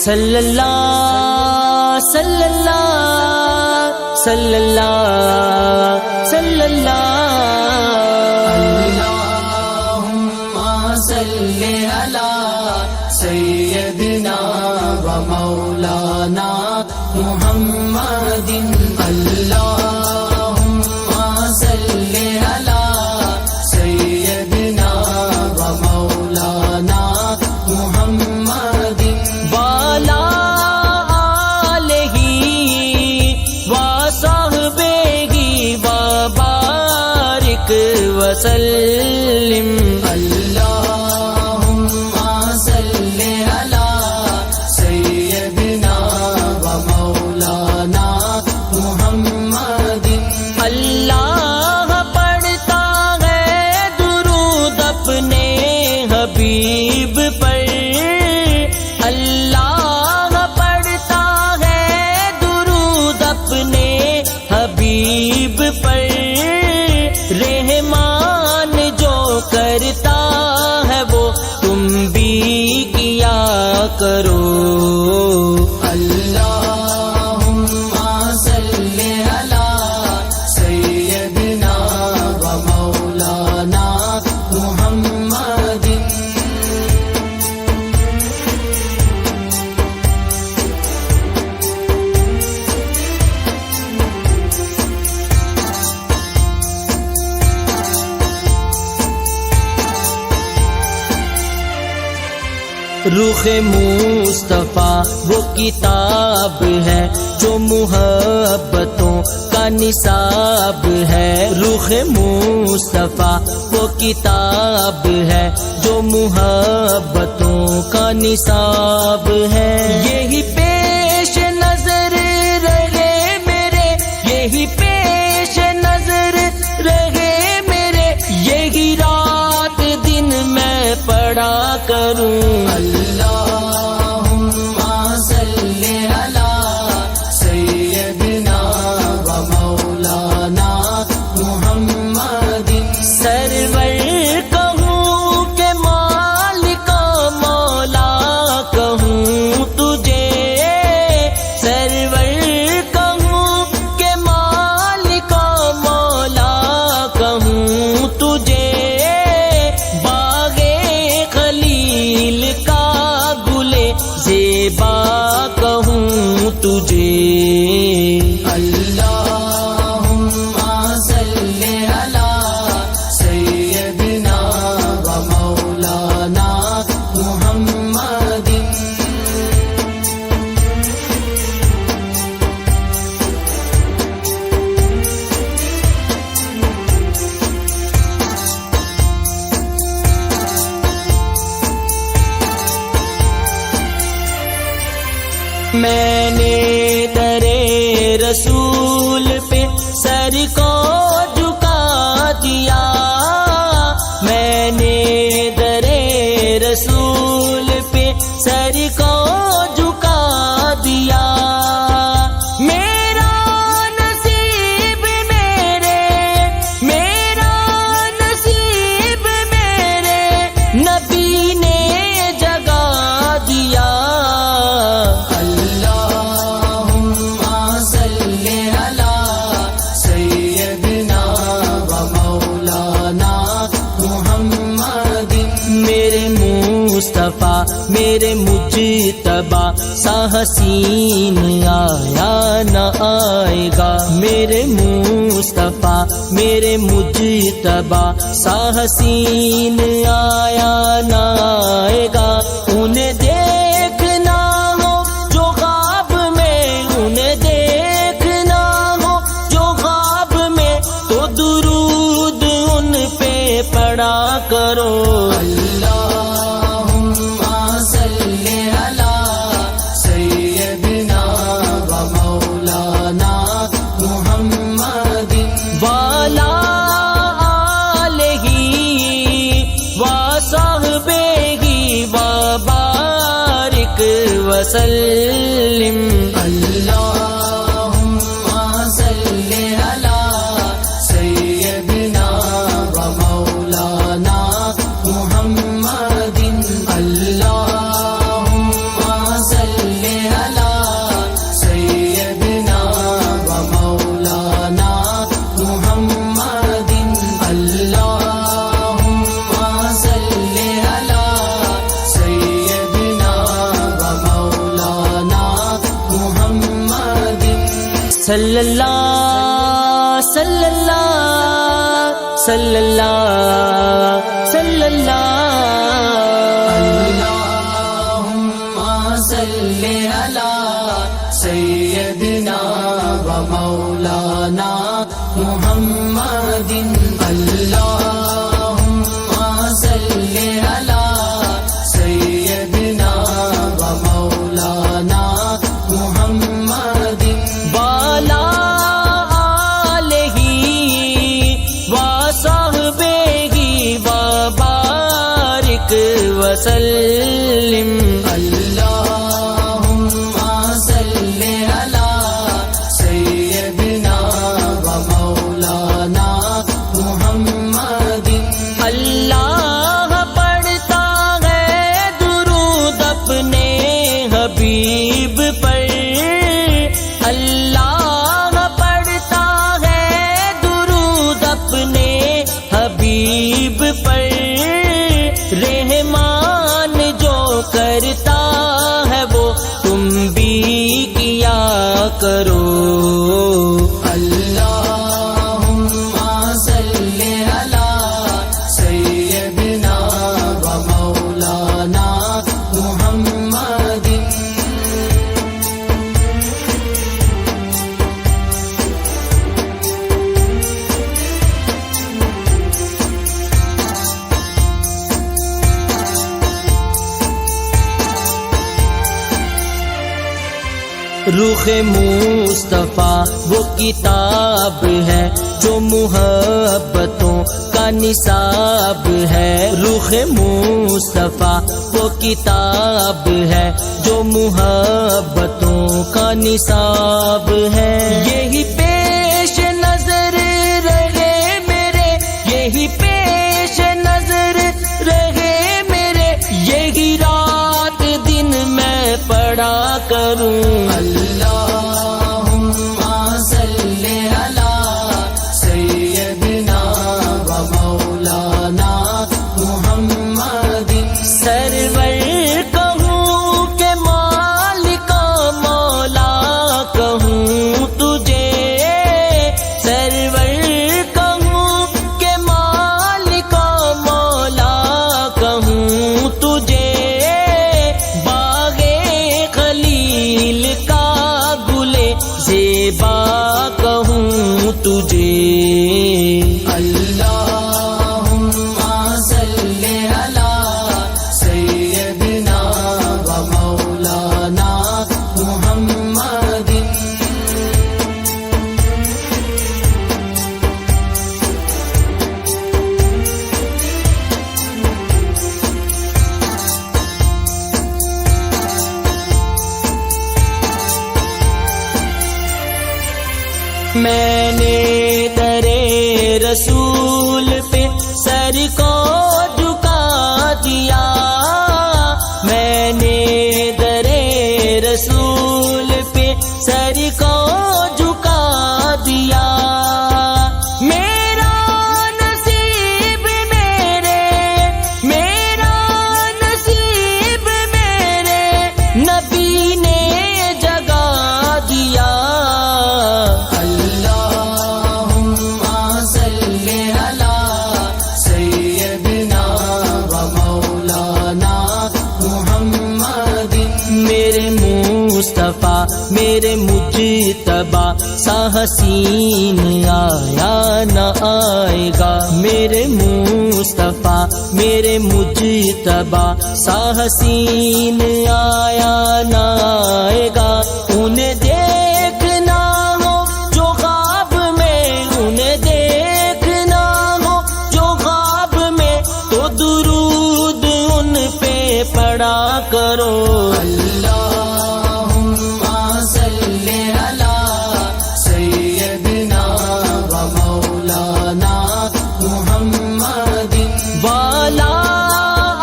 صلی اللہ صلی اللہ صلی اللہ صلی اللہ اللہم صلی علی سیدنا و مولانا محمد اللہم صلی علی سیدنا و مولانا محمد والا آلہ و صحبہ و بارک وسلم اللہم صلی علی سیدنا و مولانا محمد اللہ پڑھتا ہے درود اپنے حبیب پر اللہ پڑھتا ہے درود اپنے حبیب پر رحمان جو کرتا ہے وہ تم بھی کیا کرو اللہم صلی علی سیدنا و مولانا محمد رخ مصطفیٰ وہ کتاب ہے جو محبتوں کا نصاب ہے رخ مصطفیٰ وہ کتاب ہے جو محبتوں کا نصاب ہے یہی پیش نظر رہے میرے یہی پیش نظر رہے میرے یہی رات دن میں پڑھا کروں اللہم صلی علی سیدنا و مولانا محمد سرور کہوں کہ مالک مولا کہوں تجھے سرور کہوں کہ مالک مولا کہوں تجھے باغ خلیل کا گلے زیبا کہوں تجھے اللہم صلی علی سیدنا و مولانا محمد میں نے درے رسول پہ سر کو جھکا دیا میں نے درے رسول پہ سر کو جھکا دیا میرا نصیب میرے نبی نے جگا دیا اللہم صلی علی سیدنا و مولانا محمد میرے مصطفیٰ میرے مجتبی سا حسین آیا نہ آئے گا میرے مصطفیٰ میرے مجتبی سا حسین آیا نہ آئے گا انہیں دیکھنا ہو جو خواب میں انہیں دیکھنا ہو جو خواب میں تو درود ان پہ پڑھا کرو اللہم صلی علی سیدنا و مولانا محمد والا آلہ و صحبہ و بارک وسلم اللہم صلی علی سیدنا و مولانا محمد اللہم صلی صلی اللہ صلی اللہ صلی اللہ صلی اللہ اللہم صلی علی سیدنا و مولانا محمد اللہم صلی علی سیدنا و مولانا محمد والا آلہ و صحبہ و بارک وسلم اللہم صلی علی سیدنا و مولانا محمد اللہ پڑھتا ہے درود اپنے حبیب پر اللہ پڑھتا ہے درود اپنے حبیب پر رحمان جو کرتا ہے وہ تم بھی کیا کرو اللہم صلی علی سیدنا و مولانا محمد رخ مصطفیٰ وہ کتاب ہے جو محبتوں کا نصاب ہے رخ مصطفیٰ وہ کتاب ہے جو محبتوں کا نصاب ہے یہی پیش نظر رہے میرے یہی پیش نظر رہے میرے یہی رات دن میں پڑھا کروں اللہم صلی علی سیدنا و مولانا محمد سرور کہوں کہ مالک مولا کہوں تجھے سرور کہوں کہ مالک مولا کہوں تجھے باغ خلیل کا گلے زیبا کہوں تجھے اللہم صلی علی سیدنا و مولانا محمد میں نے درے رسول پہ سر کو جھکا دیا میں نے درے رسول پہ سر کو جھکا دیا میرا نصیب میرے نبی نے جگا دیا اللہم صلی علی سیدنا و مولانا محمد میرے مصطفیٰ میرے مجتبی سا حسین آیا نہ آئے گا میرے مصطفیٰ میرے مجتبی سا حسین آیا نہ آئے گا انہیں دیکھنا ہو جو خواب میں انہیں دیکھنا ہو جو خواب میں تو درود ان پہ پڑھا کرو اللہم صلی علی سیدنا و مولانا محمد والا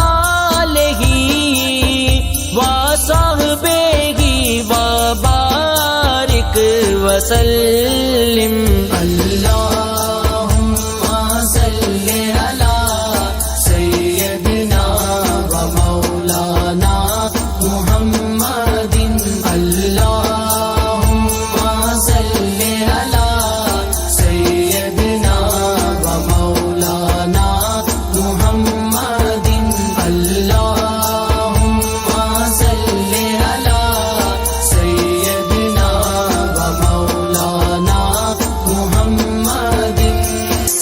آلہ و صحبہ و بارک وسلم اللہم صلی علی سیدنا و مولانا محمد اللہم صلی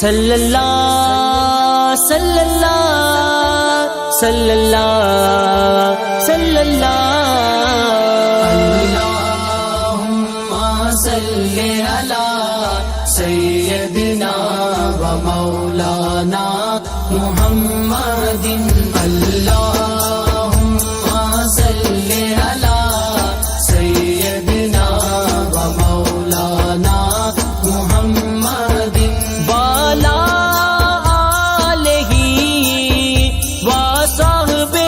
صلی اللہ صلی اللہ صلی اللہ صلی اللہ اللہم صلی علی سیدنا و مولانا محمد اللہم صلی علی سیدنا و مولانا محمد والا آلہ وصحبہ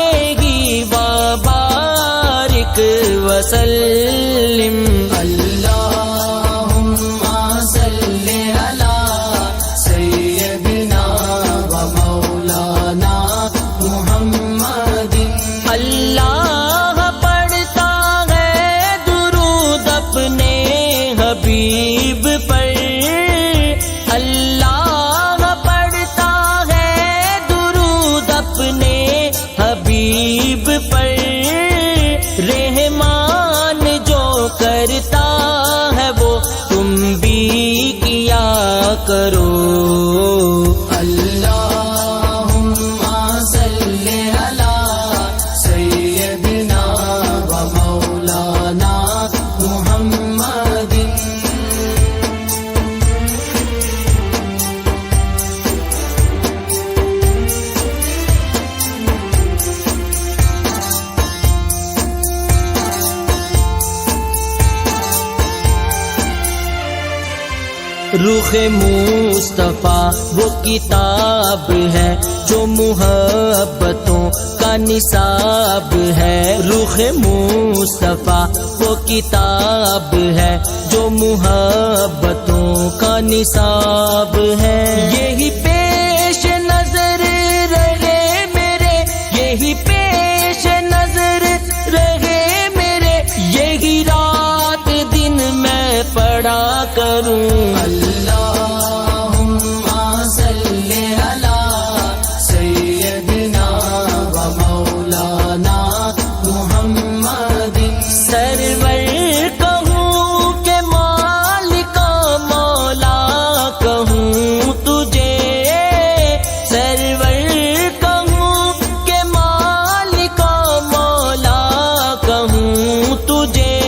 وبارک وسلم اللہم صلی علی سیدنا و مولانا محمد اللہ پڑھتا ہے درود اپنے حبیب پر اللہ پڑھتا ہے درود اپنے حبیب پر رحمان جو کرتا ہے وہ تم بھی کیا کرو اللہم صلی علی سیدنا و مولانا محمد رخ مصطفیٰ وہ کتاب ہے جو محبتوں کا نصاب ہے رخ مصطفیٰ وہ کتاب ہے جو محبتوں کا نصاب ہے یہی پیش نظر رہے میرے یہی پیش نظر رہے میرے یہی رات دن میں پڑھا کروں اللہم صلی علی سیدنا و مولانا محمد سرور کہوں کہ مالک مولا کہوں تجھے سرور کہوں کہ مالک مولا کہوں تجھے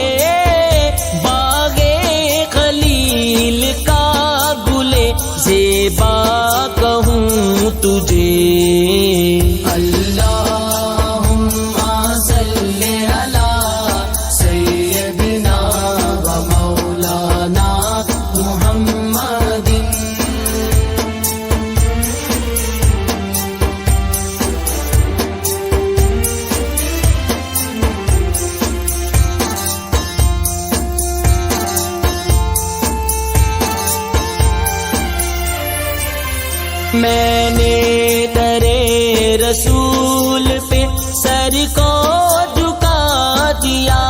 باغ خلیل کا گلے زیبا کہوں تجھے اللہم صلی علی سیدنا و مولانا محمد میں نے درے رسول پہ سر کو جھکا دیا